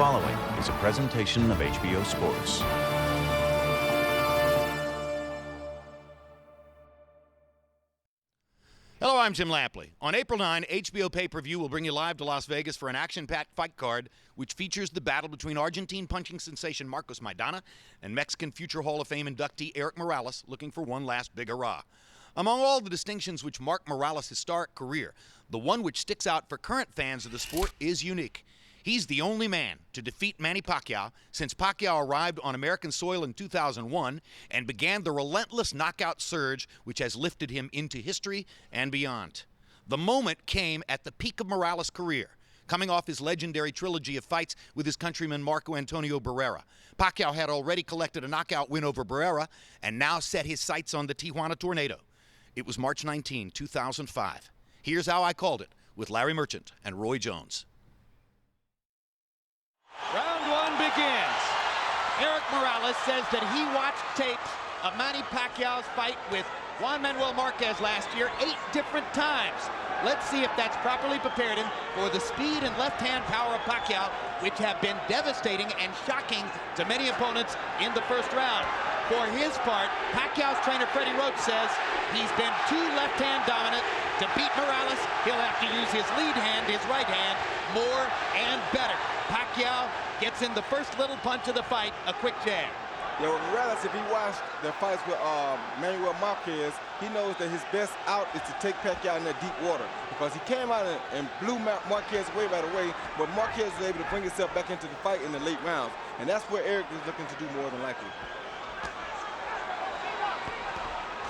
following is a presentation of HBO Sports. Hello, I'm Jim Lampley. On April 9, HBO pay-per-view will bring you live to Las Vegas for an action-packed fight card which features the battle between Argentine punching sensation Marcos Maidana and Mexican future Hall of Fame inductee Erik Morales, looking for one last big hurrah. Among all the distinctions which mark Morales' historic career, the one which sticks out for current fans of the sport is unique. He's the only man to defeat Manny Pacquiao since Pacquiao arrived on American soil in 2001 and began the relentless knockout surge which has lifted him into history and beyond. The moment came at the peak of Morales' career, coming off his legendary trilogy of fights with his countryman Marco Antonio Barrera. Pacquiao had already collected a knockout win over Barrera and now set his sights on the Tijuana Tornado. It was March 19, 2005. Here's how I called it with Larry Merchant and Roy Jones. Round one begins. Erik Morales says that he watched tapes of Manny Pacquiao's fight with Juan Manuel Marquez last year 8 different times. Let's see if that's properly prepared him for the speed and left-hand power of Pacquiao, which have been devastating and shocking to many opponents in the first round. For his part, Pacquiao's trainer Freddie Roach says he's been too left-hand dominant. To beat Morales, he'll have to use his lead hand, his right hand, more and better. Pacquiao gets in the first little punch of the fight, a quick jab. Yeah, well, Morales, if he watched the fights with Manuel Marquez, he knows that his best out is to take Pacquiao in that deep water because he came out and blew Marquez away right away, but Marquez was able to bring himself back into the fight in the late rounds, and that's where Erik is looking to do more than likely.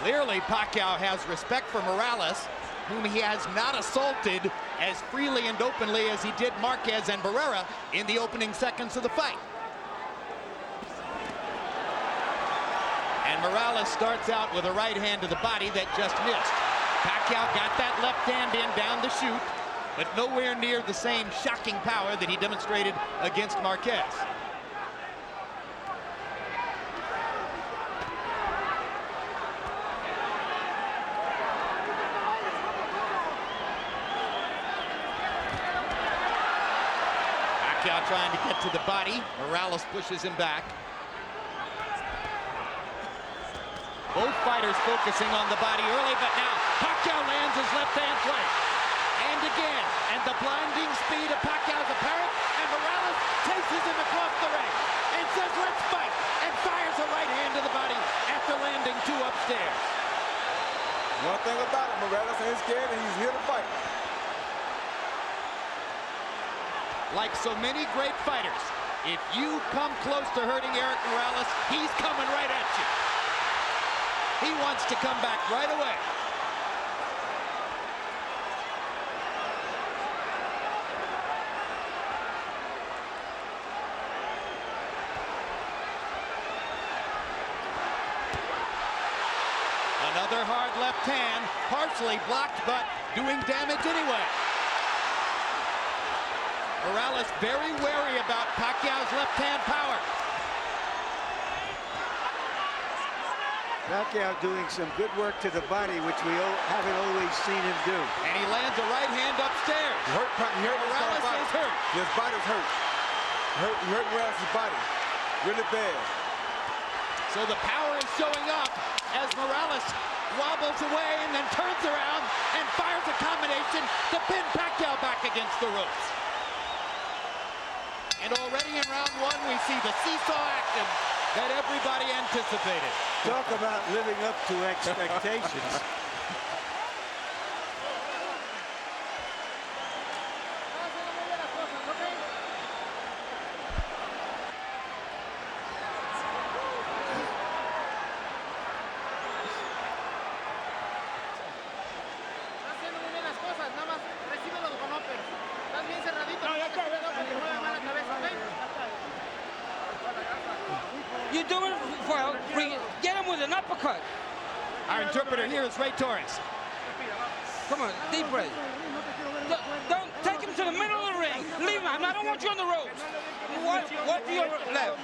Clearly, Pacquiao has respect for Morales, whom he has not assaulted as freely and openly as he did Marquez and Barrera in the opening seconds of the fight. And Morales starts out with a right hand to the body that just missed. Pacquiao got that left hand in down the chute, but nowhere near the same shocking power that he demonstrated against Marquez. Pacquiao trying to get to the body. Morales pushes him back. Both fighters focusing on the body early, but now Pacquiao lands his left-hand play. And again, and the blinding speed of Pacquiao is apparent, and Morales chases him across the ring and says, "Let's fight," and fires a right hand to the body after landing 2 upstairs. One thing about it, Morales ain't scared and he's here to fight. Like so many great fighters, if you come close to hurting Erik Morales, he's coming right at you. He wants to come back right away. Another hard left hand, partially blocked, but doing damage anyway. Morales very wary about Pacquiao's left-hand power. Pacquiao doing some good work to the body, which we haven't always seen him do. And he lands a right hand upstairs. Morales is hurt. His body's hurt. He hurt Morales' body really bad. So the power is showing up as Morales wobbles away and then turns around and fires a combination to pin Pacquiao back against the ropes. And already in round 1, we see the seesaw action that everybody anticipated. Talk about living up to expectations. You do it well, get him with an uppercut. Our interpreter here is Ray Torres. Come on, deep breath. Don't take him to the middle of the ring. Leave him. I don't want you on the ropes. What to your left?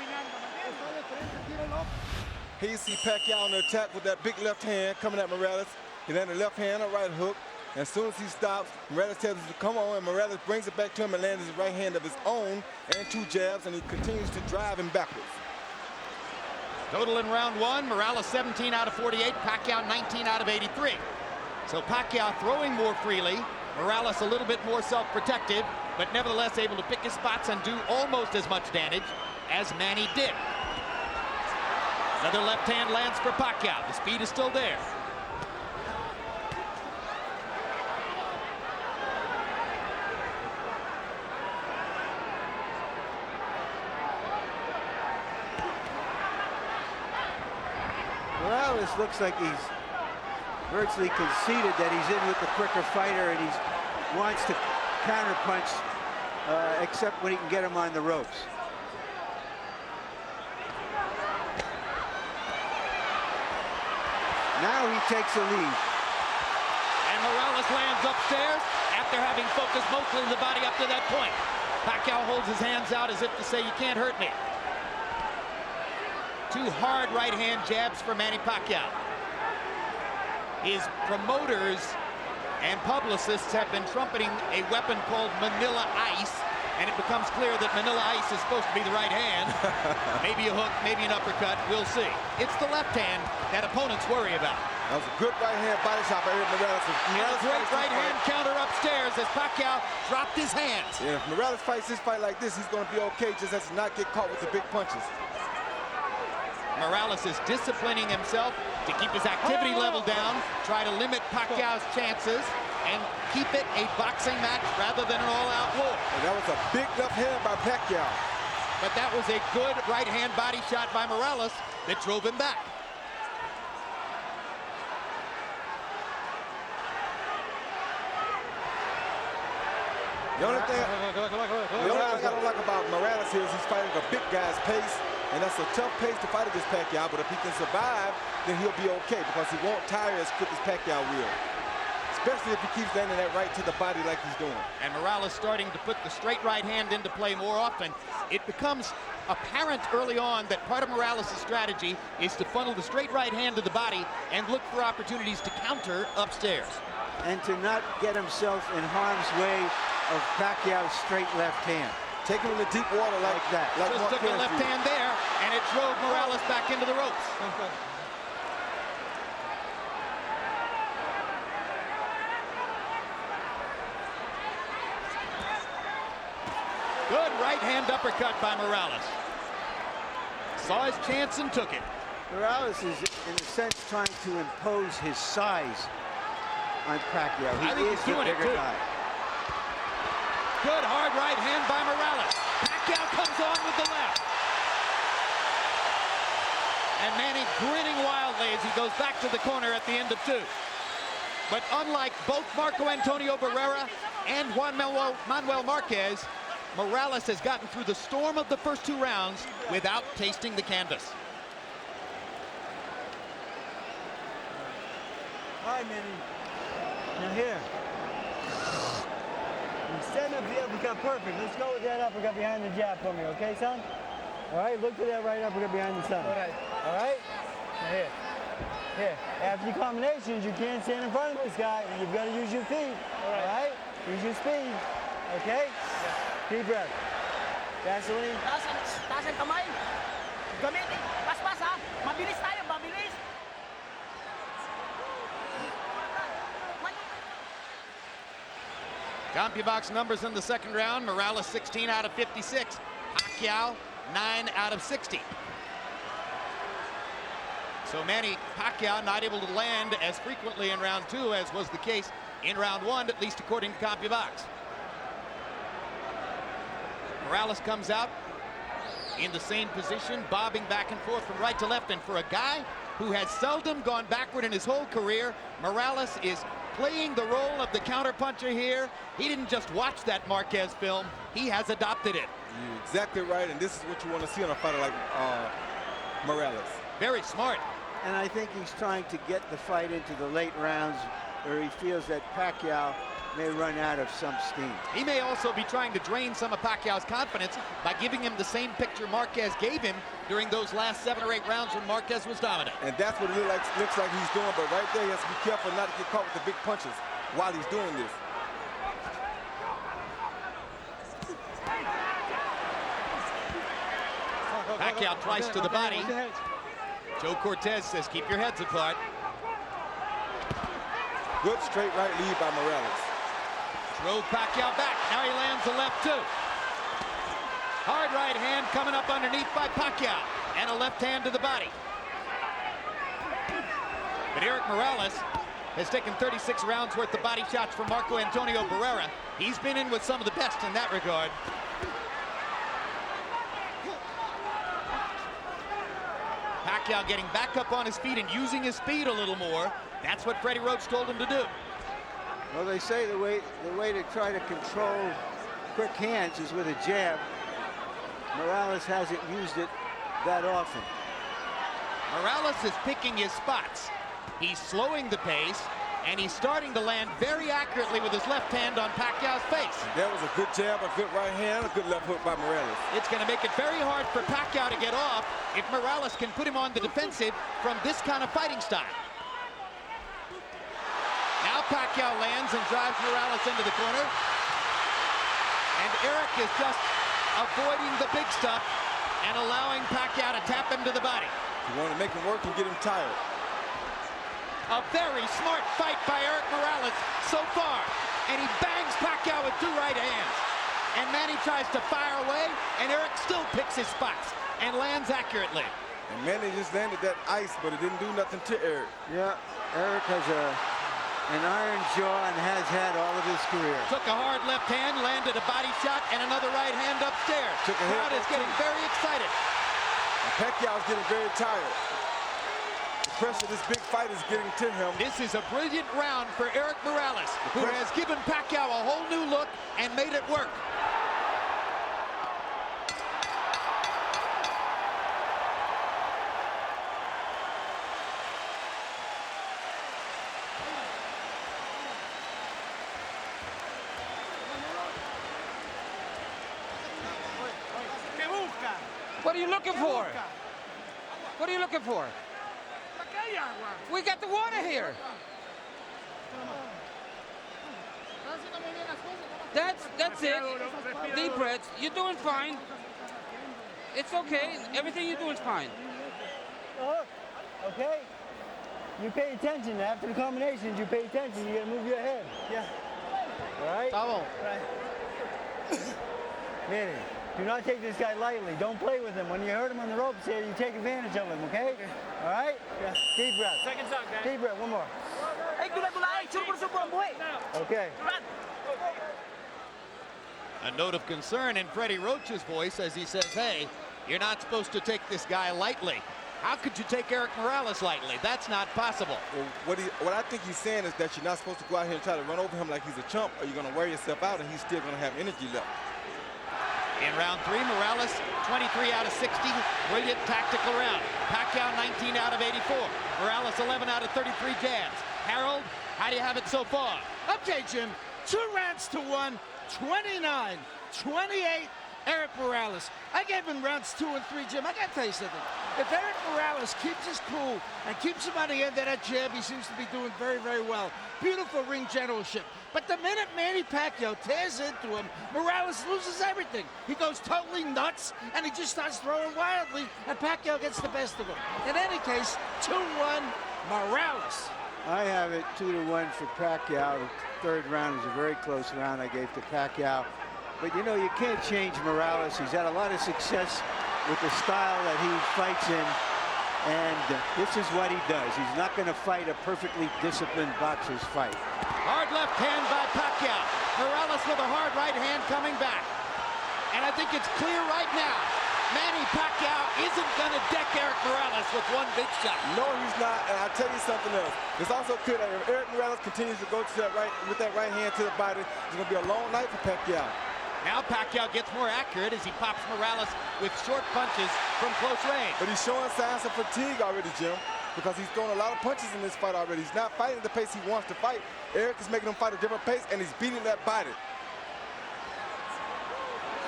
Here you see Pacquiao on the attack with that big left hand coming at Morales. He landed a left hand, a right hook. As soon as he stops, Morales tells him to come on, and Morales brings it back to him and lands his right hand of his own and 2 jabs, and he continues to drive him backwards. Total in round 1, Morales 17 out of 48, Pacquiao 19 out of 83. So Pacquiao throwing more freely, Morales a little bit more self-protective, but nevertheless able to pick his spots and do almost as much damage as Manny did. Another left hand lands for Pacquiao. The speed is still there. Morales looks like he's virtually conceded that he's in with the quicker fighter, and he wants to counterpunch, except when he can get him on the ropes. Now he takes a lead. And Morales lands upstairs after having focused mostly on the body up to that point. Pacquiao holds his hands out as if to say, you can't hurt me. 2 hard right hand jabs for Manny Pacquiao. His promoters and publicists have been trumpeting a weapon called Manila Ice, and it becomes clear that Manila Ice is supposed to be the right hand. Maybe a hook, maybe an uppercut, we'll see. It's the left hand that opponents worry about. That was a good right hand body shot by Erik Morales. And a great right hand counter upstairs as Pacquiao dropped his hands. Yeah, if Morales fights this fight like this, he's going to be okay, just has to not get caught with the big punches. Morales is disciplining himself to keep his activity level down, try to limit Pacquiao's chances, and keep it a boxing match rather than an all-out war. And that was a big left hand by Pacquiao. But that was a good right-hand body shot by Morales that drove him back. The only thing I don't like about Morales here is he's fighting a big guy's pace, and that's a tough pace to fight against Pacquiao, but if he can survive, then he'll be okay because he won't tire as quick as Pacquiao will. Especially if he keeps landing that right to the body like he's doing. And Morales starting to put the straight right hand into play more often. It becomes apparent early on that part of Morales' strategy is to funnel the straight right hand to the body and look for opportunities to counter upstairs. And to not get himself in harm's way of Pacquiao's straight left hand. Take him in the deep water like that. Like Just took a left hand there, and it drove Morales back into the ropes. Good right hand uppercut by Morales. Saw his chance and took it. Morales is, in a sense, trying to impose his size on Pacquiao. He is the bigger guy. Good hard right hand by Morales. Pacquiao comes on with the left. And Manny grinning wildly as he goes back to the corner at the end of 2. But unlike both Marco Antonio Barrera and Juan Manuel Marquez, Morales has gotten through the storm of the first 2 rounds without tasting the canvas. Hi, Manny. Now here. Stand up the uppercut perfect. Let's go with that uppercut behind the jab for me, okay, son? All right, look for that right uppercut behind the son. All right. All right? Now here. Here. After your combinations, you can't stand in front of this guy. You've got to use your feet. All right? Use your speed. Okay? Yeah. Deep breath. Gasoline. Taas ang kamay. Gamitin. Paspas ha. Mabilis tayo, mabilis. CompuBox numbers in the second round. Morales 16 out of 56. Pacquiao 9 out of 60. So Manny Pacquiao not able to land as frequently in round 2 as was the case in round 1, at least according to CompuBox. Morales comes out in the same position, bobbing back and forth from right to left. And for a guy who has seldom gone backward in his whole career, Morales is playing the role of the counterpuncher here. He didn't just watch that Marquez film, he has adopted it. You're exactly right, and this is what you want to see on a fighter like Morales. Very smart. And I think he's trying to get the fight into the late rounds where he feels that Pacquiao may run out of some steam. He may also be trying to drain some of Pacquiao's confidence by giving him the same picture Marquez gave him during those last 7 or 8 rounds when Marquez was dominant. And that's what it looks like he's doing, but right there he has to be careful not to get caught with the big punches. while he's doing this. Pacquiao twice to the body. Joe Cortez says, keep your heads apart. Good straight right lead by Morales. Drove Pacquiao back. Now he lands the left too. Hard right hand coming up underneath by Pacquiao. And a left hand to the body. But Erik Morales has taken 36 rounds worth of body shots from Marco Antonio Barrera. He's been in with some of the best in that regard. Pacquiao getting back up on his feet and using his speed a little more. That's what Freddie Roach told him to do. Well, they say the way to try to control quick hands is with a jab. Morales hasn't used it that often. Morales is picking his spots. He's slowing the pace, and he's starting to land very accurately with his left hand on Pacquiao's face. That was a good jab, a good right hand, a good left hook by Morales. It's going to make it very hard for Pacquiao to get off if Morales can put him on the defensive from this kind of fighting style. Now Pacquiao lands and drives Morales into the corner. And Erik is just avoiding the big stuff and allowing Pacquiao to tap him to the body. You want to make him work and get him tired. A very smart fight by Erik Morales so far. And he bangs Pacquiao with two right hands. And Manny tries to fire away, and Erik still picks his spots and lands accurately. And Manny just landed that ice, but it didn't do nothing to Erik. Yeah, Erik has an iron jaw and has had all of his career. Took a hard left hand, landed a body shot, and another right hand upstairs. Took a Crowd head is getting very excited. And Pacquiao's getting very tired. The pressure of this big fight is getting to him. This is a brilliant round for Erik Morales, who has given Pacquiao a whole new look and made it work. What are you looking for? What are you looking for? We got the water here. That's it. Deep breaths. You're doing fine. It's okay. Everything you're doing is fine. Okay? You pay attention. After the combinations, you pay attention. You gotta move your head. Yeah. All right? Right. Manny, do not take this guy lightly. Don't play with him. When you hurt him on the ropes here, you take advantage of him, okay? All right? Yeah. Deep breath. Second shot, guys. Deep breath. One more. Hey, Okay. A note of concern in Freddie Roach's voice as he says, hey, you're not supposed to take this guy lightly. How could you take Erik Morales lightly? That's not possible. Well, what I think he's saying is that you're not supposed to go out here and try to run over him like he's a chump, or you're going to wear yourself out and he's still going to have energy left. In round 3, Morales, 23 out of 60. Brilliant tactical round. Pacquiao, 19 out of 84. Morales, 11 out of 33 jabs. Harold, how do you have it so far? Okay, Jim, 2 rounds to 1, 29, 28, Erik Morales. I gave him rounds 2 and 3, Jim. I got to tell you something. If Erik Morales keeps his cool and keeps him on the end of that jab, he seems to be doing very, very well. Beautiful ring generalship. But the minute Manny Pacquiao tears into him, Morales loses everything. He goes totally nuts, and he just starts throwing wildly, and Pacquiao gets the best of him. In any case, 2-1, Morales. I have it 2-1 for Pacquiao. The third round is a very close round I gave to Pacquiao. But you know, you can't change Morales. He's had a lot of success with the style that he fights in. And this is what he does. He's not going to fight a perfectly disciplined boxer's fight. Hard left hand by Pacquiao. Morales with a hard right hand coming back. And I think it's clear right now, Manny Pacquiao isn't going to deck Erik Morales with one big shot. No, he's not, and I'll tell you something else. It's also clear that if Erik Morales continues to go to that with that right hand to the body, it's going to be a long night for Pacquiao. Now Pacquiao gets more accurate as he pops Morales with short punches from close range. But he's showing signs of fatigue already, Jim, because he's throwing a lot of punches in this fight already. He's not fighting at the pace he wants to fight. Erik is making him fight a different pace, and he's beating that body.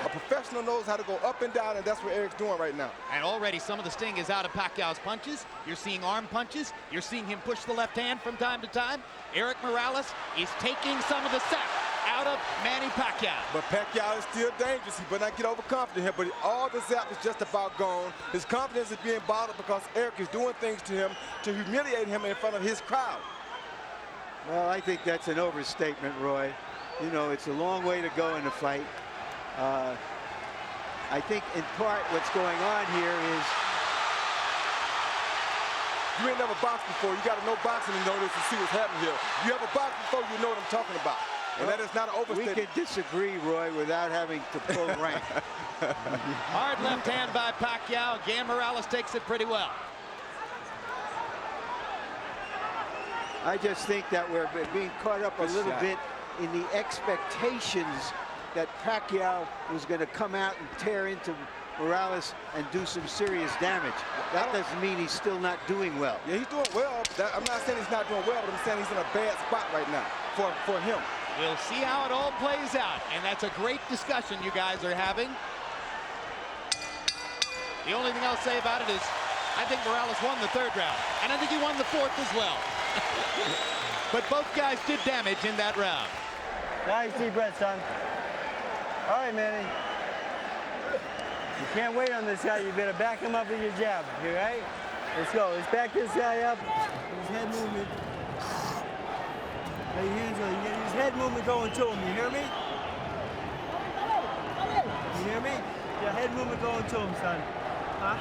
A professional knows how to go up and down, and that's what Erik's doing right now. And already some of the sting is out of Pacquiao's punches. You're seeing arm punches. You're seeing him push the left hand from time to time. Erik Morales is taking some of the sap out of Manny Pacquiao. But Pacquiao is still dangerous. He better not get overconfident here, but all the zap is just about gone. His confidence is being bottled because Erik is doing things to him to humiliate him in front of his crowd. Well, I think that's an overstatement, Roy. You know, it's a long way to go in the fight. I think in part what's going on here is you ain't never boxed before. You got to know boxing to know this and see what's happening here. You ever boxed before, you know what I'm talking about. And that is not an overstatement. We can disagree, Roy, without having to pull rank. Hard left hand by Pacquiao. Again, Morales takes it pretty well. I just think that we're being caught up a little bit in the expectations that Pacquiao was going to come out and tear into Morales and do some serious damage. That doesn't mean he's still not doing well. Yeah, he's doing well. I'm not saying he's not doing well, but I'm saying he's in a bad spot right now for him. We'll see how it all plays out, and that's a great discussion you guys are having. The only thing I'll say about it is I think Morales won the third round, and I think he won the fourth as well. But both guys did damage in that round. Nice deep breath, son. All right, Manny. You can't wait on this guy. You better back him up with your jab. You right? Let's go. Let's back this guy up. His head movement. Lay your hands on. You get his head movement going to him. You hear me? You hear me? Your head movement going to him, son. Huh?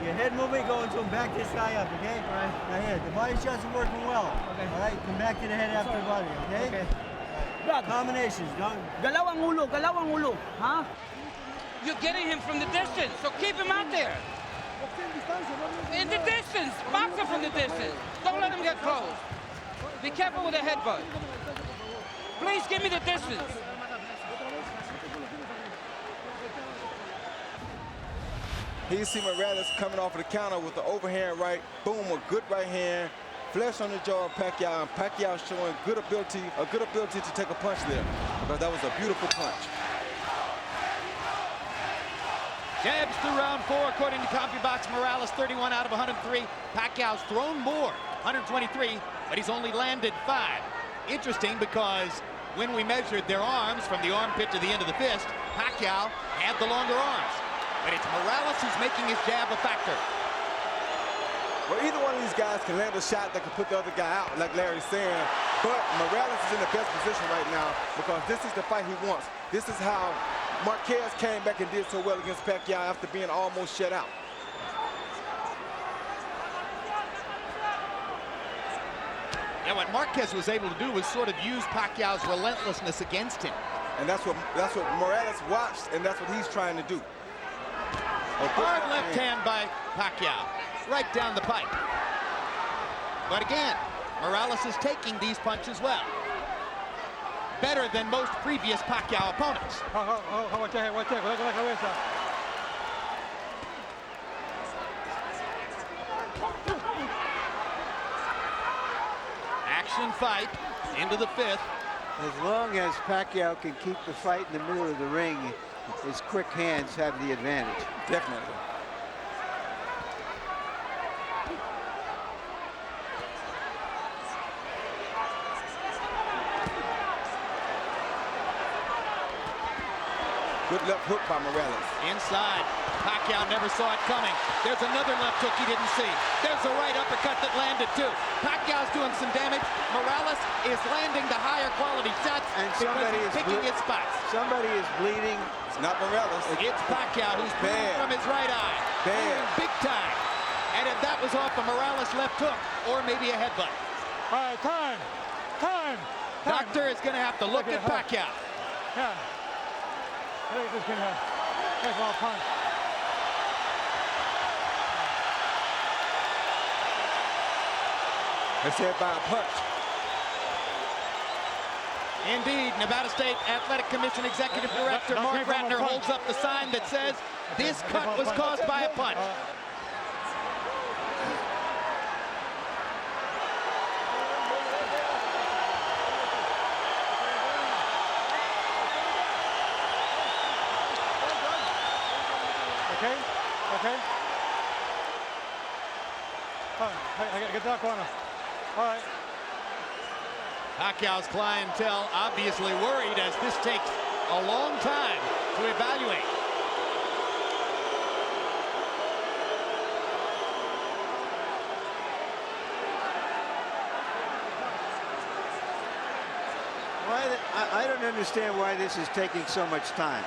Your head movement going to him. Back this guy up, okay? All right. Now here, the body shots are working well. Okay. All right. Come back to the head after the body, okay? Okay. Combinations, don't. Galawang ulo, huh? You're getting him from the distance, so keep him out there. In the distance, box him from the distance. Don't let him get close. Be careful with the headbutt. Please give me the distance. Here you see Morales coming off of the counter with the overhand right. Boom, a good right hand. Flesh on the jaw of Pacquiao, and Pacquiao showing a good ability to take a punch there, because that was a beautiful punch. Jabs through round 4, according to CompuBox. Morales 31 out of 103. Pacquiao's thrown more, 123, but he's only landed 5. Interesting, because when we measured their arms from the armpit to the end of the fist, Pacquiao had the longer arms. But it's Morales who's making his jab a factor. Well, either one of these guys can land a shot that can put the other guy out, like Larry's saying. But Morales is in the best position right now because this is the fight he wants. This is how Marquez came back and did so well against Pacquiao after being almost shut out. Yeah, what Marquez was able to do was sort of use Pacquiao's relentlessness against him. And that's what Morales watched, and that's what he's trying to do. A hard left hand by Pacquiao, right down the pipe. But again, Morales is taking these punches well. Better than most previous Pacquiao opponents. Action fight into the 5th. As long as Pacquiao can keep the fight in the middle of the ring, his quick hands have the advantage. Definitely. Good left hook by Morales. Inside. Pacquiao never saw it coming. There's another left hook he didn't see. There's a right uppercut that landed too. Pacquiao's doing some damage. Morales is landing the higher quality shots And because somebody he's is picking his spots. Somebody is bleeding. It's not Morales. It's Pacquiao who's bleeding from his right eye. Bad. Big time. And if that was off a Morales left hook or maybe a headbutt. All right, time. Doctor is going to have to look at Pacquiao. Yeah. I think this can take a punch. They said by a punch. Indeed, Nevada State Athletic Commission Executive Director Mark Ratner holds up the sign that says this cut was caused by a punch. All right, I gotta get that corner. All right. Pacquiao's clientele obviously worried as this takes a long time to evaluate. I don't understand why this is taking so much time.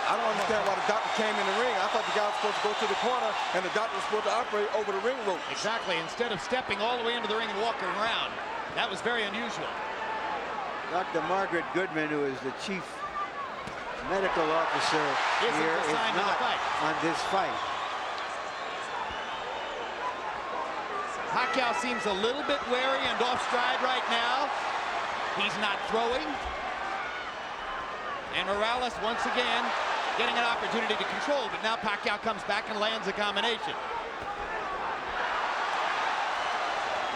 I don't understand why the doctor came in the ring. I thought the guy was supposed to go to the corner and the doctor was supposed to operate over the ring rope. Exactly, instead of stepping all the way into the ring and walking around. That was very unusual. Dr. Margaret Goodman, who is the chief medical officer here, is not on this fight. Pacquiao seems a little bit wary and off stride right now. He's not throwing. And Morales once again getting an opportunity to control, but now Pacquiao comes back and lands a combination.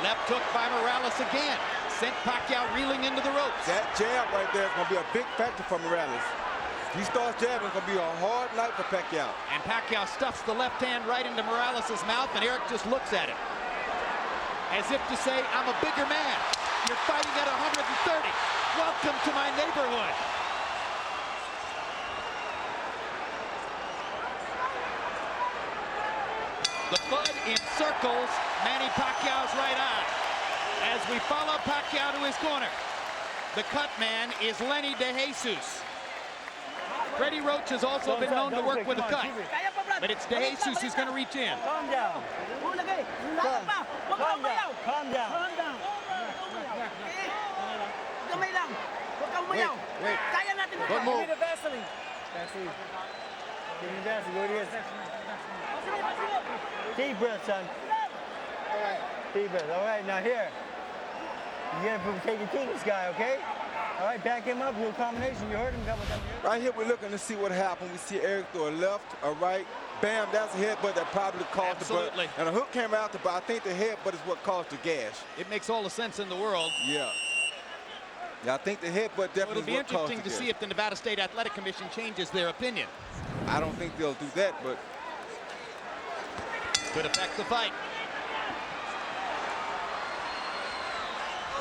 Left hook by Morales again. Sent Pacquiao reeling into the ropes. That jab right there is going to be a big factor for Morales. If he starts jabbing, it's going to be a hard night for Pacquiao. And Pacquiao stuffs the left hand right into Morales' mouth, and Erik just looks at him. As if to say, I'm a bigger man. You're fighting at 130. Welcome to my neighborhood. The bud encircles Manny Pacquiao's right eye. As we follow Pacquiao to his corner, the cut man is Lenny DeJesus. Freddie Roach has also been known to work with a cut, but it's DeJesus who's going to reach in. Calm down. Calm down. Calm down. Wait. Don't move. Give me the Vaseline. Vaseline. Give me Vaseline. Go ahead. Deep breath, son. All right. Deep breath. All right, now here. You gotta take your team, this guy, okay? All right, back him up, little combination. You heard him, double down. Right here, we're looking to see what happened. We see Erik throw a left, a right. Bam, that's a headbutt that probably caused the butt. And a hook came out, but I think the headbutt is what caused the gash. It makes all the sense in the world. Yeah. Yeah, I think the headbutt definitely It'll be is what caused interesting the to see gash. if the Nevada State Athletic Commission changes their opinion. I don't think they'll do that, but Could affect the fight.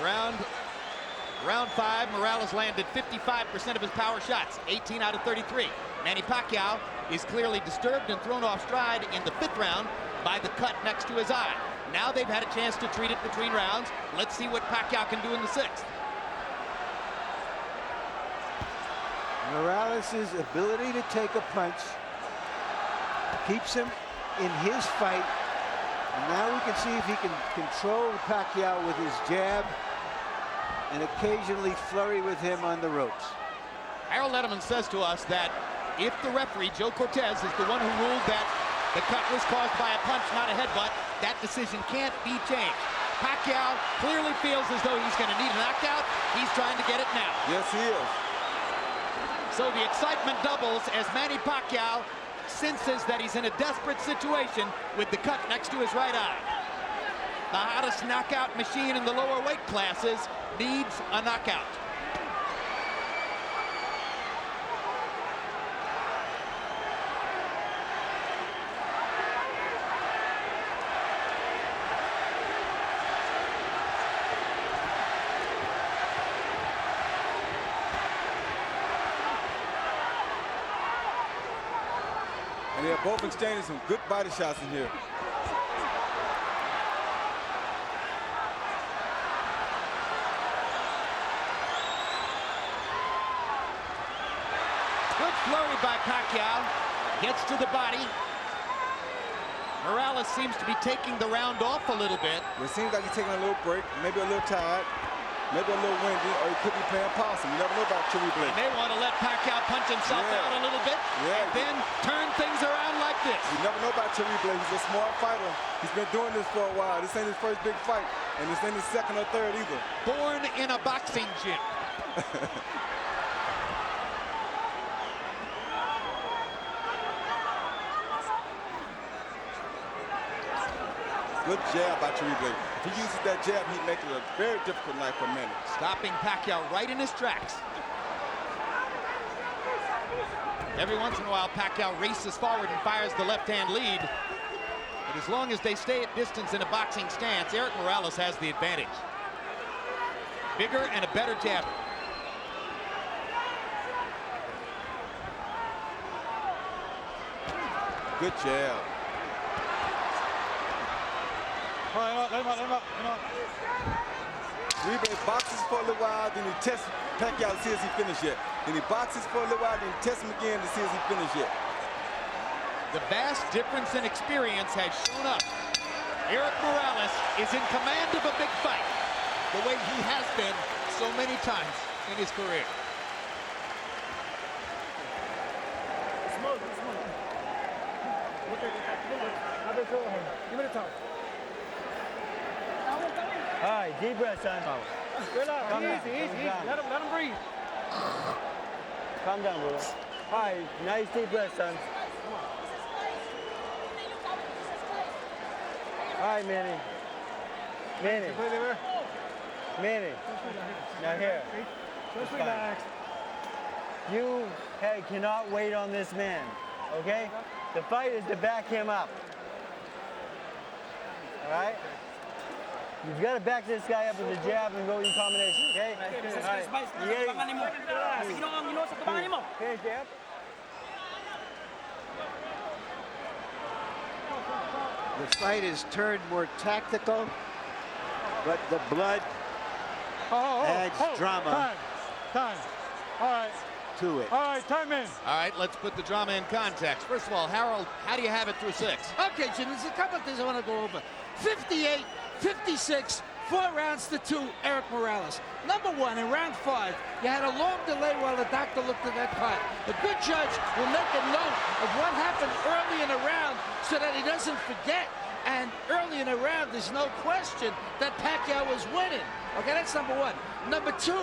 Round 5, Morales landed 55% of his power shots, 18 out of 33. Manny Pacquiao is clearly disturbed and thrown off stride in the 5th round by the cut next to his eye. Now they've had a chance to treat it between rounds. Let's see what Pacquiao can do in the 6th. Morales' ability to take a punch keeps him in his fight. And now we can see if he can control Pacquiao with his jab and occasionally flurry with him on the ropes. Harold Edelman says to us that if the referee, Joe Cortez, is the one who ruled that the cut was caused by a punch, not a headbutt, that decision can't be changed. Pacquiao clearly feels as though he's going to need a knockout. He's trying to get it now. yes, he is. So the excitement doubles as Manny Pacquiao senses that he's in a desperate situation with the cut next to his right eye. The hottest knockout machine in the lower weight classes needs a knockout. And they're both exchanging some good body shots in here. Good flurry by Pacquiao. Gets to the body. Morales seems to be taking the round off a little bit. It seems like he's taking a little break, maybe a little tired, maybe a little windy, or he could be playing possum. You never know about Cherry Blake. They want to let Pacquiao punch himself out a little bit and then turn things around like this. You never know about Cherry Blake. He's a smart fighter. He's been doing this for a while. This ain't his first big fight, and this ain't his second or third either. Born in a boxing gym. Good jab by Cherry Blake. If he uses that jab, he'd make it a very difficult night for Manny. Stopping Pacquiao right in his tracks. Every once in a while, Pacquiao races forward and fires the left-hand lead. But as long as they stay at distance in a boxing stance, Erik Morales has the advantage. Bigger and a better jabber. Good jab. All right, let him out. Uribe boxes for a little while, then he tests Pacquiao to see if he finished yet. Then he boxes for a little while, then he tests him again to see if he finished yet. The vast difference in experience has shown up. Erik Morales is in command of a big fight, the way he has been so many times in his career. Give it a time. All right, deep breath, son. Relax, Calm down. easy. Let him breathe. Calm down, brother. All right, nice deep breath, son. All right, Manny. Manny. Now here. Just relax. You cannot wait on this man, okay? The fight is to back him up. All right? You've got to back this guy up with a jab and go in combination, okay? All right. Okay, jab. The fight is turned more tactical, but the blood adds drama Time. All right. to it. All right, time in. All right, let's put the drama in context. First of all, Harold, how do you have it through 6? Okay, Jim, there's a couple of things I want to go over. 58, 56, 4 rounds to 2, Erik Morales. Number 1, in round 5, you had a long delay while the doctor looked at that cut. A good judge will make a note of what happened early in the round so that he doesn't forget. And early in the round, there's no question that Pacquiao was winning. Okay, that's number 1. Number 2,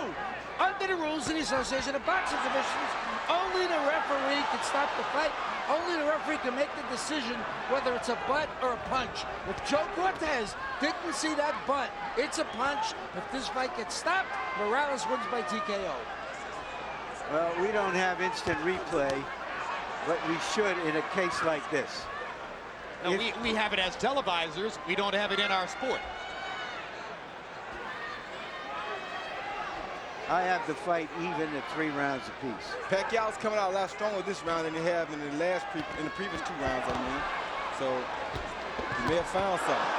under the rules of the Association of Boxing Commissions, only the referee can stop the fight. Only the referee can make the decision whether it's a butt or a punch. If Joe Cortez didn't see that butt, it's a punch. If this fight gets stopped, Morales wins by TKO. Well, we don't have instant replay, but we should in a case like this. No, we have it as televisors. We don't have it in our sport. I have the fight even at 3 rounds apiece. Pacquiao's coming out a lot stronger this round than he have in the previous 2 rounds, I mean. So he may have found something.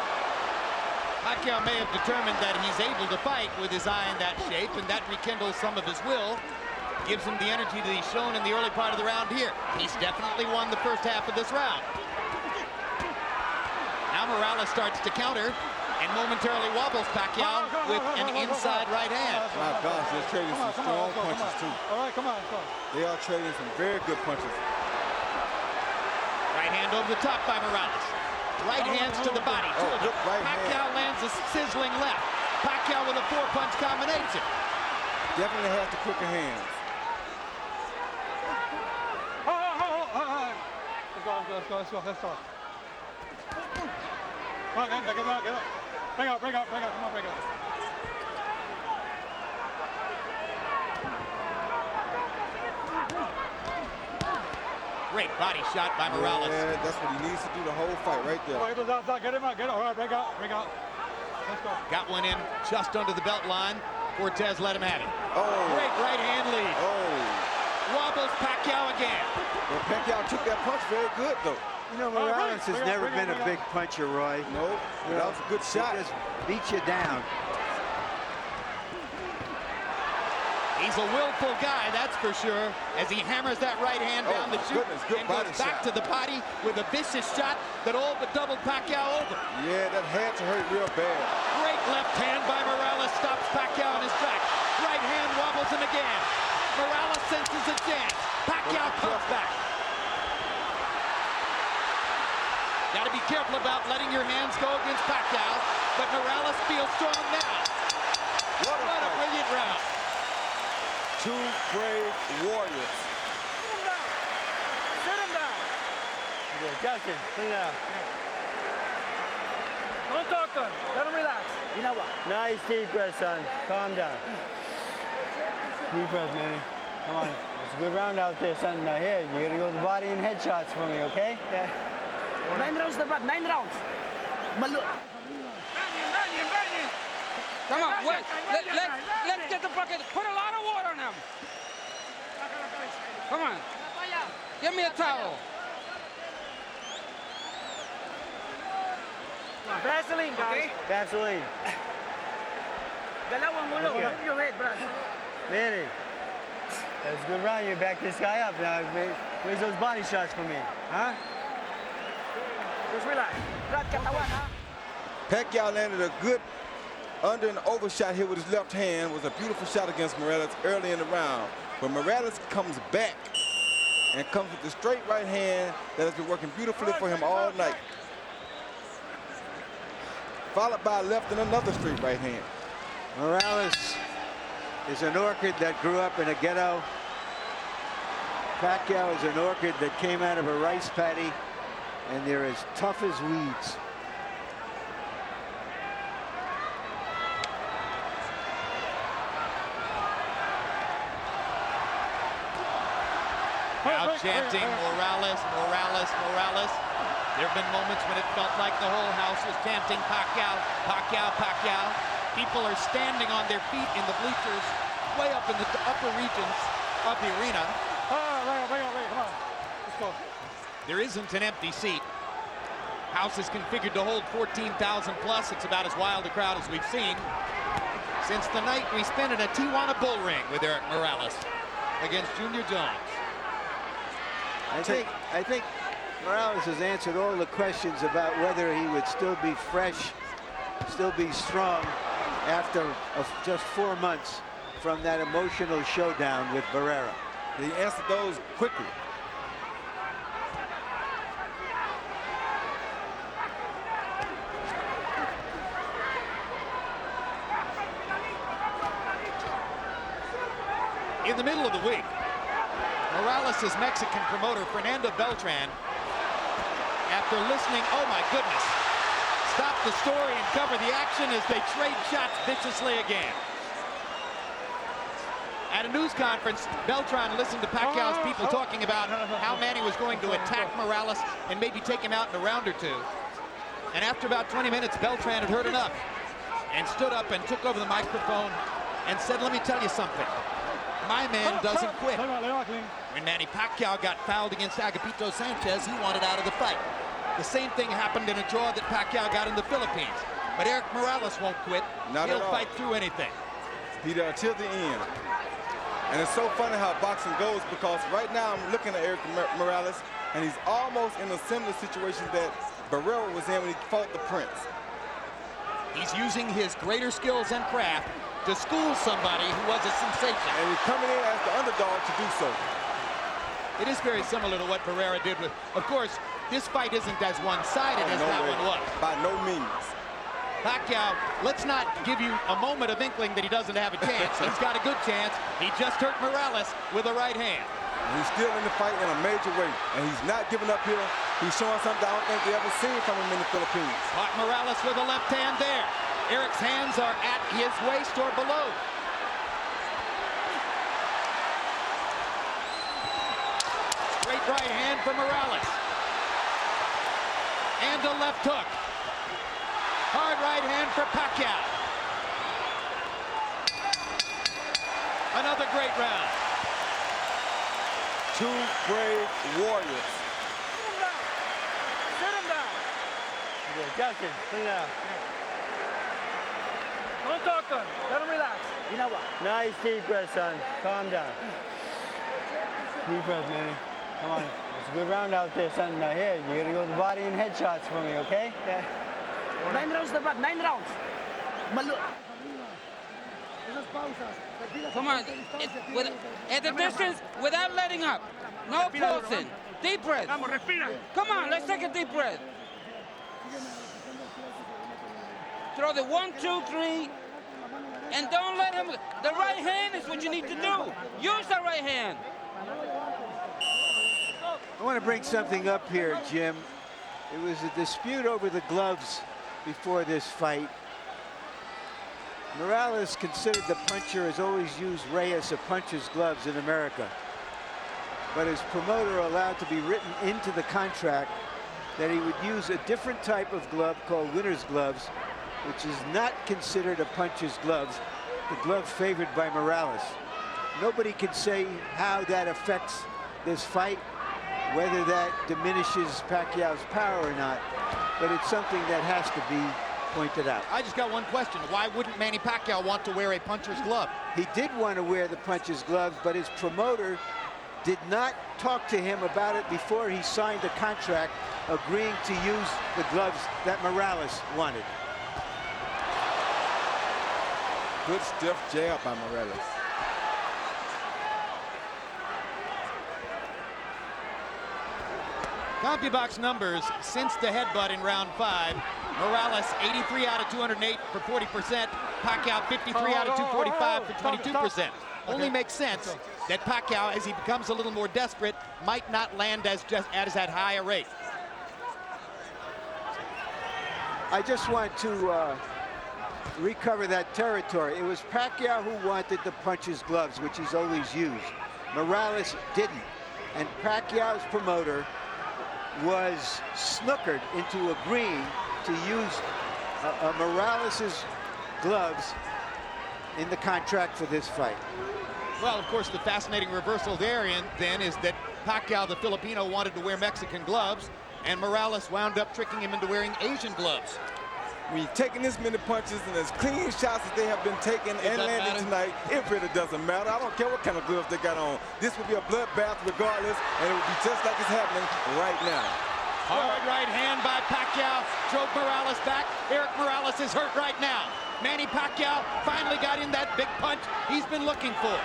Pacquiao may have determined that he's able to fight with his eye in that shape, and that rekindles some of his will. Gives him the energy that he's shown in the early part of the round here. He's definitely won the first half of this round. Now Morales starts to counter and momentarily wobbles Pacquiao with an inside right hand. My gosh, they're trading some strong punches too. All right, come on. They are trading some very good punches. Right hand over the top by Morales. Right hands to the body. Pacquiao lands a sizzling left. Pacquiao with a 4-punch combination. Definitely has the quicker hands. Let's go. Come on, get up. Bring up. Come on, bring up. Great body shot by Morales. Yeah, that's what he needs to do the whole fight right there. Get him out. All right, bring out. Let's go. Got one in just under the belt line. Cortez let him have it. Oh. Great right hand lead. Oh. Wobbles Pacquiao again. Well, Pacquiao took that punch very good, though. You know, Morales has never been a big puncher, Roy. No, that was a good shot. He just beat you down. He's a willful guy, that's for sure, as he hammers that right hand down the chute and goes back to the body with a vicious shot that all but doubled Pacquiao over. Yeah, that had to hurt real bad. Great left hand by Morales stops Pacquiao in his tracks. Right hand wobbles him again. Morales senses a chance. Pacquiao comes back. Got to be careful about letting your hands go against Pacquiao, but Morales feels strong now. What a brilliant round. 2 brave warriors. Sit him down. Justin, clean it up. Don't talk to him. Let him relax. You know what? Nice deep breath, son. Calm down. Deep breath, Manny. Come on. It's a good round out there, son. Now here, you gotta go to the body and headshots for me, okay? Yeah. 9 rounds na, Brad. 9 rounds. Come on, wait. Let's get the bucket. Put a lot of water on him. Come on. Give me a towel. Vaseline, guys. Okay. Vaseline. Dalawang ulo. Okay. Move your head, Brad. Manny, that was a good round. You back this guy up now. Where's those body shots for me? Huh? Just relax. Brad, katawan, ha? Pacquiao landed a good under and over shot here with his left hand. Was a beautiful shot against Morales early in the round. But Morales comes back and comes with the straight right hand that has been working beautifully for him all night. Followed by a left and another straight right hand. Morales is an orchid that grew up in a ghetto. Pacquiao is an orchid that came out of a rice paddy, and they're as tough as weeds. Now chanting Morales, Morales, Morales. There have been moments when it felt like the whole house was chanting Pacquiao, Pacquiao, Pacquiao. People are standing on their feet in the bleachers, way up in the upper regions of the arena. Come on. Let's go. There isn't an empty seat. House is configured to hold 14,000 plus. It's about as wild a crowd as we've seen since the night we spent in a Tijuana bull ring with Erik Morales against Junior Jones. I think Morales has answered all the questions about whether he would still be fresh, still be strong after just 4 months from that emotional showdown with Barrera. He answered those quickly. In the middle of the week, Morales' Mexican promoter, Fernando Beltran, after listening, oh my goodness, stopped the story and covered the action as they trade shots viciously again. At a news conference, Beltran listened to Pacquiao's people talking about how Manny was going to attack Morales and maybe take him out in a round or two. And after about 20 minutes, Beltran had heard enough and stood up and took over the microphone and said, let me tell you something. My man doesn't quit. When Manny Pacquiao got fouled against Agapito Sanchez, he wanted out of the fight. The same thing happened in a draw that Pacquiao got in the Philippines. But Erik Morales won't quit. He'll fight through anything. Be there till the end. And it's so funny how boxing goes, because right now I'm looking at Erik Morales, and he's almost in a similar situation that Barrera was in when he fought the Prince. He's using his greater skills and craft to school somebody who was a sensation. And he's coming in as the underdog to do so. It is very similar to what Barrera did with, of course, this fight isn't as one-sided as that one was. By no means. Pacquiao, let's not give you a moment of inkling that he doesn't have a chance. He's got a good chance. He just hurt Morales with a right hand. He's still in the fight in a major way, and he's not giving up here. He's showing something I don't think they ever seen from him in the Philippines. Caught Morales with a left hand there. Erik's hands are at his waist or below. Straight right hand for Morales. And a left hook. Hard right hand for Pacquiao. Another great round. Two brave warriors. Sit him down. Okay, Justin, sit down. Don't talk to him. Let him relax. You know what? Nice deep breath, son. Calm down. Deep breath, Manny. Come on. It's a good round out there, son. Now here, you gotta go with the body and headshots for me, okay? Yeah. 9 rounds na, Brad. 9 rounds. Come on. At the distance, without letting up. No pulsing. Deep breath. Come on, let's take a deep breath. Throw the 1, 2, 3. And don't let him. The right hand is what you need to do. Use the right hand. I want to bring something up here, Jim. It was a dispute over the gloves before this fight. Morales, considered the puncher, has always used Reyes, a puncher's gloves in America. But his promoter allowed to be written into the contract that he would use a different type of glove called winner's gloves, which is not considered a puncher's gloves, the glove favored by Morales. Nobody can say how that affects this fight, whether that diminishes Pacquiao's power or not, but it's something that has to be pointed out. I just got one question. Why wouldn't Manny Pacquiao want to wear a puncher's glove? He did want to wear the puncher's gloves, but his promoter did not talk to him about it before he signed the contract agreeing to use the gloves that Morales wanted. Good stiff jab by Morales. CompuBox numbers since the headbutt in round 5. Morales 83 out of 208 for 40%. Pacquiao 53 out of 245 for 22%. Only makes sense that Pacquiao, as he becomes a little more desperate, might not land as at high a rate. I just want to recover that territory. It was Pacquiao who wanted the puncher's gloves, which he's always used. Morales didn't. And Pacquiao's promoter was snookered into agreeing to use Morales's gloves in the contract for this fight. Well, of course, the fascinating reversal there then is that Pacquiao, the Filipino, wanted to wear Mexican gloves, and Morales wound up tricking him into wearing Asian gloves. When you're taking this many punches and as clean shots as they have been taken and landing tonight, it really doesn't matter. I don't care what kind of gloves they got on. This would be a bloodbath regardless, and it would be just like it's happening right now. Hard right hand by Pacquiao drove Morales back. Erik Morales is hurt right now. Manny Pacquiao finally got in that big punch he's been looking for.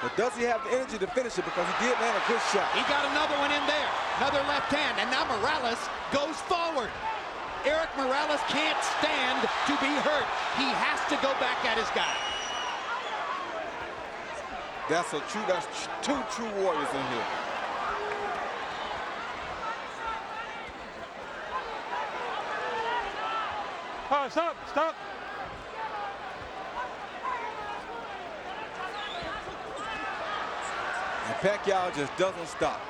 But does he have the energy to finish it? Because he did land a good shot. He got another one in there. Another left hand, and now Morales goes forward. Erik Morales can't stand to be hurt. He has to go back at his guy. That's two true warriors in here. Oh, stop. And Pacquiao just doesn't stop.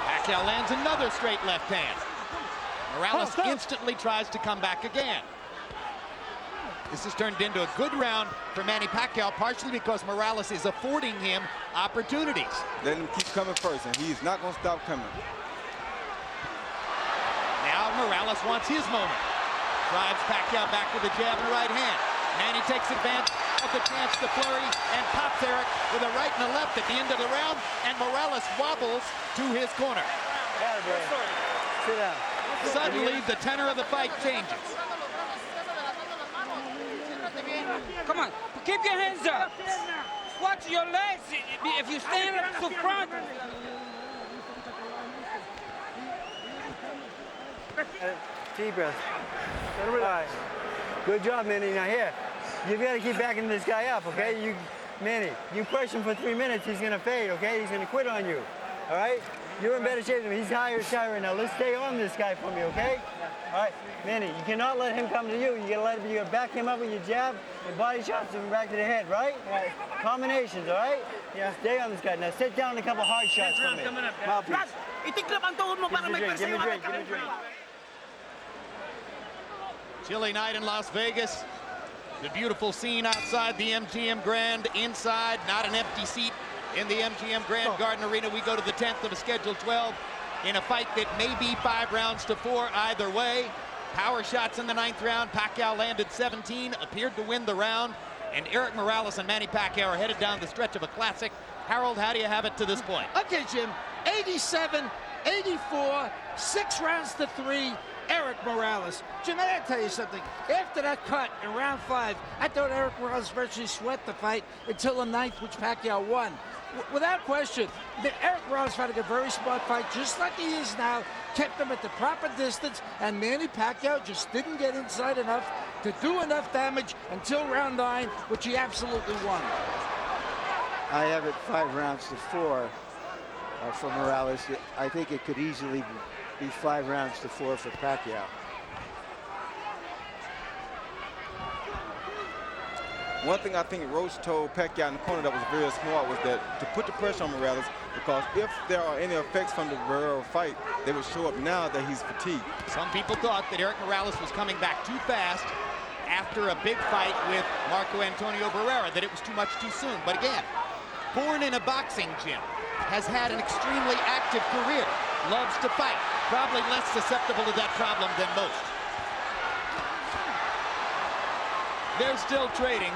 Pacquiao lands another straight left hand. Morales instantly tries to come back again. This has turned into a good round for Manny Pacquiao, partially because Morales is affording him opportunities. Let him keep coming first, and he's not going to stop coming. Now Morales wants his moment. Drives Pacquiao back with a jab and a right hand. Manny takes advantage of the chance to flurry and pops Erik with a right and a left at the end of the round, and Morales wobbles to his corner. Sit down. Suddenly, the tenor of the fight changes. Come on, keep your hands up. Watch your legs. If you stand up to front. Deep breath. All right. Good job, Manny. Now here, you've got to keep backing this guy up, okay? Manny, you push him for 3 minutes, he's going to fade, okay? He's going to quit on you, all right? You're in better shape than him. He's higher right now. Let's stay on this guy for me, okay? All right, Manny, you cannot let him come to you. You gotta back him up with your jab and body shots and back to the head, right? Right. Combinations, all right? Yeah. Stay on this guy. Now sit down and a couple hard shots for me. Mouthpiece. Itiklop ang tuhod mo para may Give me a drink. Chilly night in Las Vegas. The beautiful scene outside the MGM Grand. Inside, not an empty seat in the MGM Grand Garden Arena. We go to the 10th of a scheduled 12 in a fight that may be 5 rounds to 4 either way. Power shots in the 9th round. Pacquiao landed 17, appeared to win the round. And Erik Morales and Manny Pacquiao are headed down the stretch of a classic. Harold, how do you have it to this point? Okay, Jim, 87, 84, 6 rounds to 3. Erik Morales. Jim, I gotta tell you something. After that cut in round 5, I thought Erik Morales virtually swept the fight until the 9th, which Pacquiao won. Without question, Erik Morales had a very smart fight, just like he is now, kept him at the proper distance, and Manny Pacquiao just didn't get inside enough to do enough damage until round 9, which he absolutely won. I have it 5 rounds to 4 for Morales. I think it could easily be 5 rounds to 4 for Pacquiao. One thing I think Roach told Pacquiao in the corner that was very smart was that to put the pressure on Morales, because if there are any effects from the Barrera fight, they would show up now that he's fatigued. Some people thought that Erik Morales was coming back too fast after a big fight with Marco Antonio Barrera, that it was too much too soon. But again, born in a boxing gym, has had an extremely active career, loves to fight, probably less susceptible to that problem than most. They're still trading,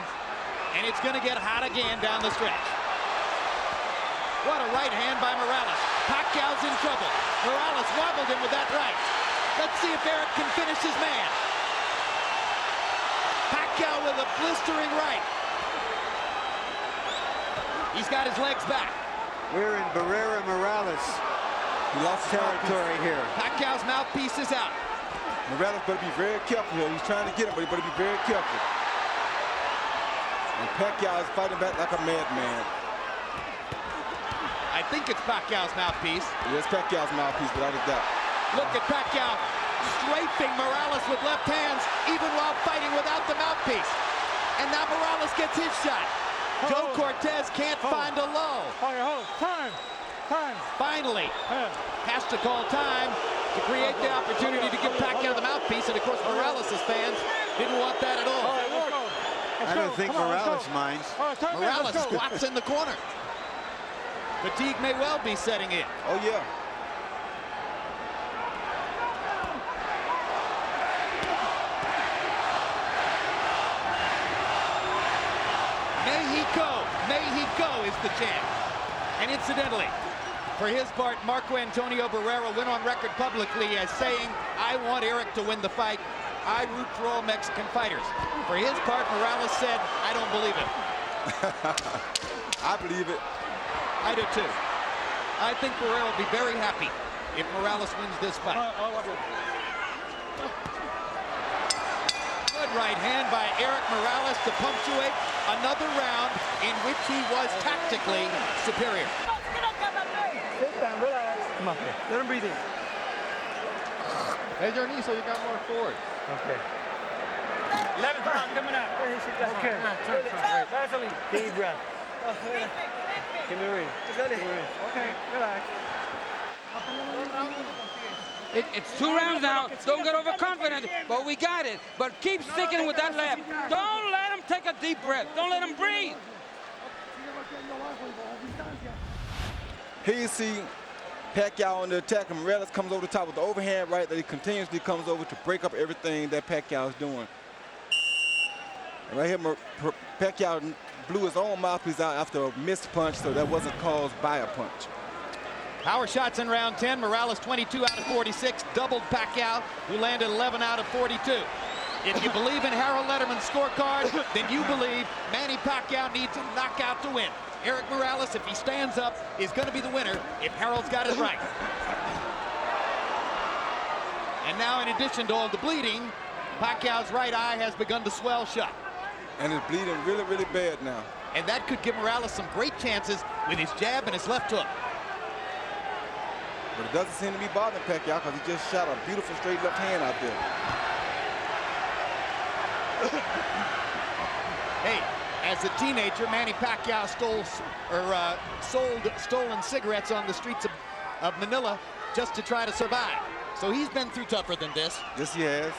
and it's going to get hot again down the stretch. What a right hand by Morales. Pacquiao's in trouble. Morales wobbled him with that right. Let's see if Erik can finish his man. Pacquiao with a blistering right. He's got his legs back. We're in Barrera Morales. He lost his territory here. Pacquiao's mouthpiece is out. Morales better be very careful here. He's trying to get him, but he better be very careful. And Pacquiao is fighting back like a madman. I think it's Pacquiao's mouthpiece. Yes, Pacquiao's mouthpiece, without a doubt. Look at Pacquiao strafing Morales with left hands, even while fighting without the mouthpiece. And now Morales gets his shot. Joe Cortez can't find a low. Hold. Time. Finally, has to call time to create the opportunity to give Pacquiao the mouthpiece. And of course, Morales' fans didn't want that at all. I don't think Morales minds. Morales squats in the corner. Fatigue may well be setting in. Oh, yeah. May he go is the chant. And incidentally, for his part, Marco Antonio Barrera went on record publicly as saying, I want Erik to win the fight. I root for all Mexican fighters. For his part, Morales said, I don't believe it. I believe it. I do too. I think Barrera will be very happy if Morales wins this fight. Good right hand by Erik Morales to punctuate another round in which he was tactically superior. Sit down, relax. Come on, let him breathe in. Bend your knee so you got more forward. Okay. 11th round coming up. Okay. That's a lead. Deep breath. Give me a ring. Okay, relax. It's 2 rounds now. Don't get overconfident, but we got it. But keep sticking with that left. Don't let him take a deep breath. Don't let him breathe. Here you see Pacquiao on the attack, and Morales comes over the top with the overhand right that he continuously comes over to break up everything that Pacquiao is doing. And right here, Pacquiao blew his own mouthpiece out after a missed punch, so that wasn't caused by a punch. Power shots in round 10. Morales 22 out of 46, doubled Pacquiao, who landed 11 out of 42. If you believe in Harold Letterman's scorecard, then you believe Manny Pacquiao needs a knockout to win. Erik Morales, if he stands up, is going to be the winner if Harold's got it right. And now, in addition to all the bleeding, Pacquiao's right eye has begun to swell shut. And it's bleeding really, really bad now. And that could give Morales some great chances with his jab and his left hook. But it doesn't seem to be bothering Pacquiao because he just shot a beautiful straight left hand out there. Hey, as a teenager, Manny Pacquiao sold stolen cigarettes on the streets of Manila just to try to survive. So he's been through tougher than this. Yes, he has.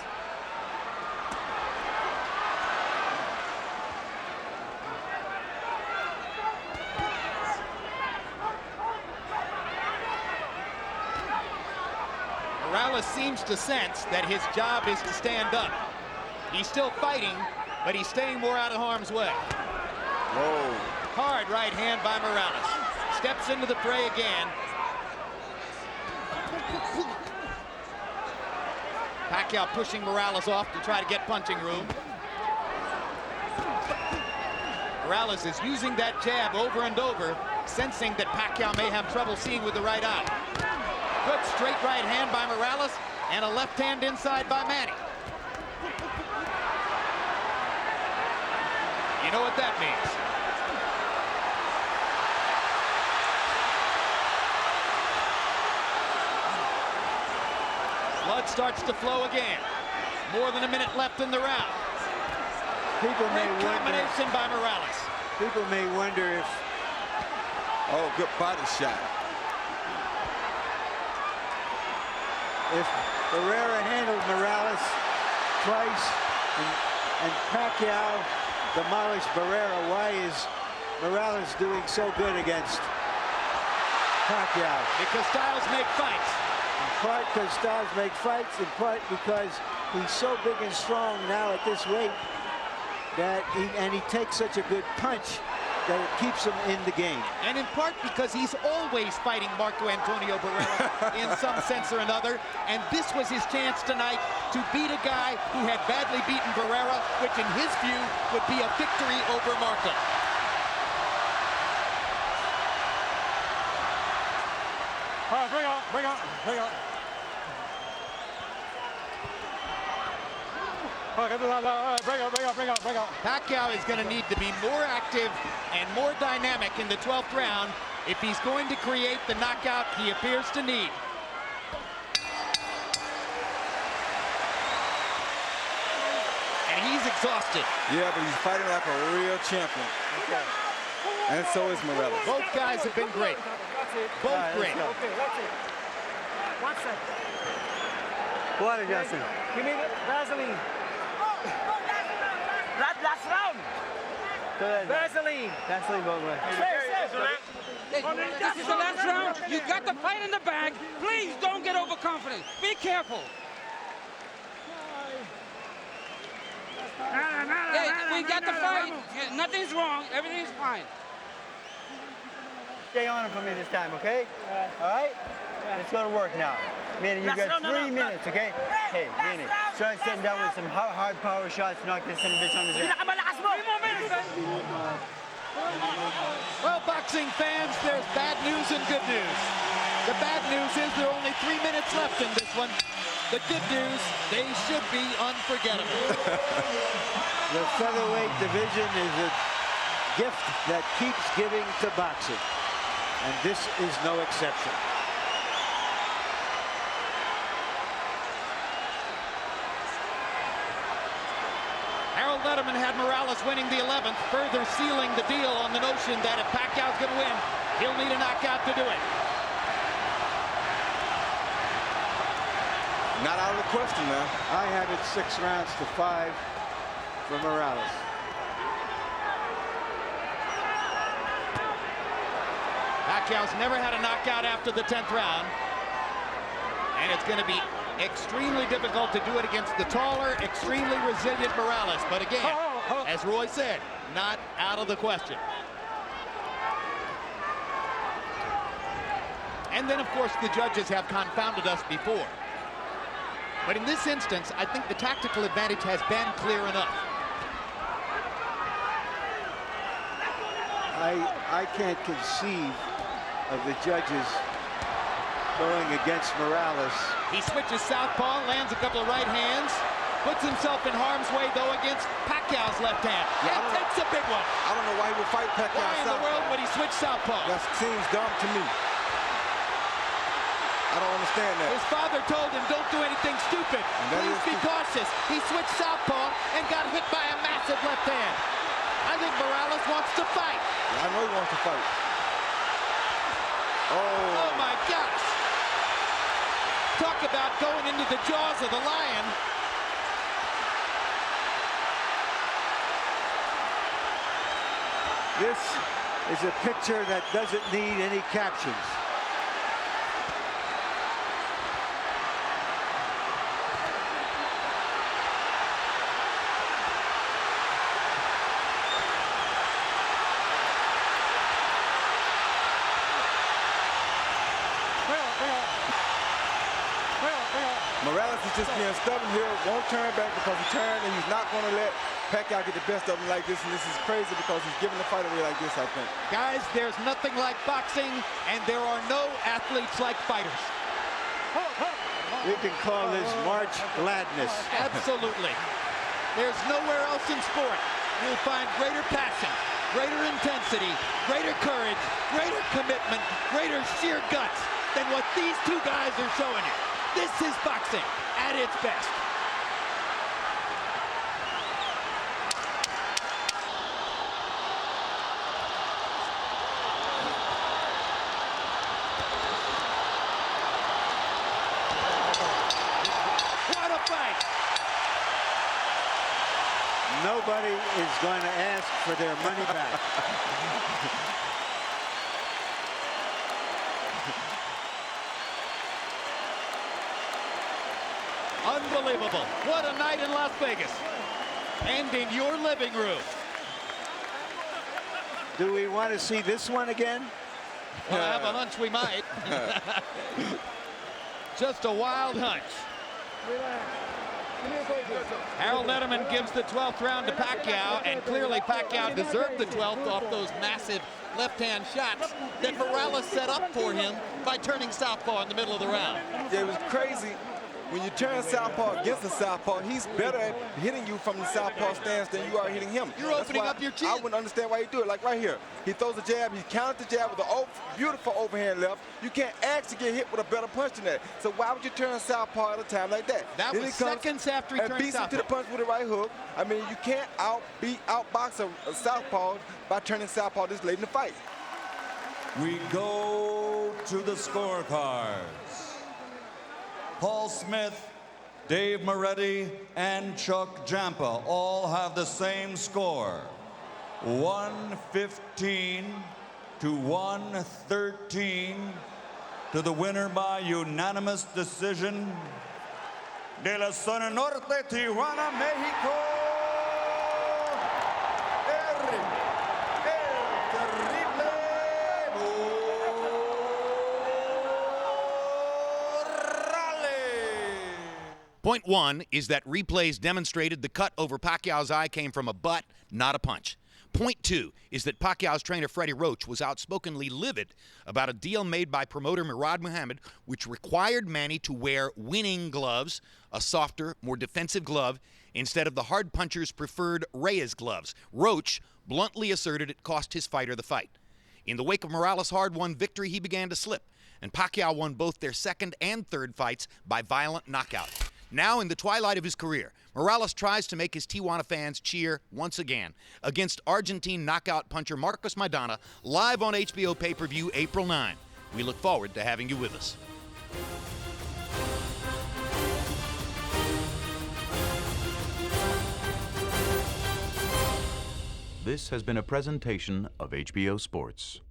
Morales seems to sense that his job is to stand up. He's still fighting, but he's staying more out of harm's way. Whoa. Hard right hand by Morales. Steps into the fray again. Pacquiao pushing Morales off to try to get punching room. Morales is using that jab over and over, sensing that Pacquiao may have trouble seeing with the right eye. Good straight right hand by Morales and a left hand inside by Manny. You know what that means. Blood starts to flow again. More than a minute left in the round. People may Great wonder. combination by Morales. People may wonder if Oh, good body shot. If Barrera handled Morales twice and Pacquiao demolished Barrera, why is Morales doing so good against Pacquiao? Because styles make fights. In part because styles make fights, in part because he's so big and strong now at this weight that he takes such a good punch that it keeps him in the game. And in part because he's always fighting Marco Antonio Barrera in some sense or another. And this was his chance tonight to beat a guy who had badly beaten Barrera, which in his view would be a victory over Marco. All right, bring on, bring on, bring on. All right, bring on. Pacquiao is going to need to be more active and more dynamic in the 12th round if he's going to create the knockout he appears to need. And he's exhausted. Yeah, but he's fighting like a real champion. Okay. And so is Morales. Both guys have been great. Both great. Okay, that's it. 1 second. Water, Justin. Give me the Vaseline. Last round. Go ahead. Vaseline. Vaseline both ways. Hey, this is the last round. You got the fight in the bag. Please don't get overconfident. Be careful. Hey, we got the fight. Nothing's wrong. Everything's fine. Stay on him for me this time, okay? All right? Let's go to work now. Manny, you got 3 minutes, okay? Hey, Manny, try sitting down with some hard power shots, knock this son of a bitch on his head. Well, boxing fans, there's bad news and good news. The bad news is there are only 3 minutes left in this one. The good news, they should be unforgettable. The featherweight division is a gift that keeps giving to boxing, and this is no exception. Harold Letterman had Morales winning the 11th, further sealing the deal on the notion that if Pacquiao's going to win, he'll need a knockout to do it. Not out of the question, man. I have it 6 rounds to 5 for Morales. Pacquiao's never had a knockout after the 10th round. And it's going to be extremely difficult to do it against the taller, extremely resilient Morales. But again, as Roy said, not out of the question. And then, of course, the judges have confounded us before. But in this instance, I think the tactical advantage has been clear enough. I can't conceive of the judges going against Morales. He switches southpaw, lands a couple of right hands, puts himself in harm's way, though, against Pacquiao's left hand. Yeah, And takes a big one. I don't know why he would fight Pacquiao Why in the southpaw. world would he switch southpaw? That seems dumb to me. I don't understand that. His father told him, don't do anything stupid. that Please is be stupid. cautious. He switched southpaw and got hit by a massive left hand. I think Morales wants to fight. I know he wants to fight. Oh, my gosh. Talk about going into the jaws of the lion. This is a picture that doesn't need any captions. Morales is just being stubborn here, won't turn back because he turned, and he's not going to let Pacquiao get the best of him like this, and this is crazy because he's giving the fight away like this, I think. Guys, there's nothing like boxing, and there are no athletes like fighters. We can call this March Gladness. Absolutely. There's nowhere else in sport you'll find greater passion, greater intensity, greater courage, greater commitment, greater sheer guts than what these two guys are showing you. This is boxing at its best. nobody is going to ask for their money back. Unbelievable. What a night in Las Vegas. And in your living room. Do we want to see this one again? Well, I have a hunch we might. Just a wild hunch. Harold Letterman gives the 12th round to Pacquiao, and clearly Pacquiao deserved the 12th off those massive left-hand shots that Morales set up for him by turning southpaw in the middle of the round. Yeah, it was crazy. When you turn southpaw against the southpaw, he's better at hitting you from the southpaw stance than you are hitting him. You're opening up your chin. I wouldn't understand why he do it. Like right here, he throws a jab, he counters the jab with a beautiful overhand left. You can't actually get hit with a better punch than that. So why would you turn southpaw at a time like that? That was seconds after he turned beats him to the punch with a right hook. I mean, you can't outbox a southpaw by turning southpaw this late in the fight. We go to the scorecards. Paul Smith, Dave Moretti, and Chuck Jampa all have the same score. 115 to 113 to the winner by unanimous decision. De la Zona Norte, Tijuana, Mexico, Erik Point one is that replays demonstrated the cut over Pacquiao's eye came from a butt, not a punch. Point two is that Pacquiao's trainer Freddie Roach was outspokenly livid about a deal made by promoter Murad Muhammad which required Manny to wear winning gloves, a softer, more defensive glove, instead of the hard puncher's preferred Reyes gloves. Roach bluntly asserted it cost his fighter the fight. In the wake of Morales' hard-won victory, he began to slip, and Pacquiao won both their second and third fights by violent knockout. Now, in the twilight of his career, Morales tries to make his Tijuana fans cheer once again against Argentine knockout puncher Marcos Maidana, live on HBO pay-per-view April 9. We look forward to having you with us. This has been a presentation of HBO Sports.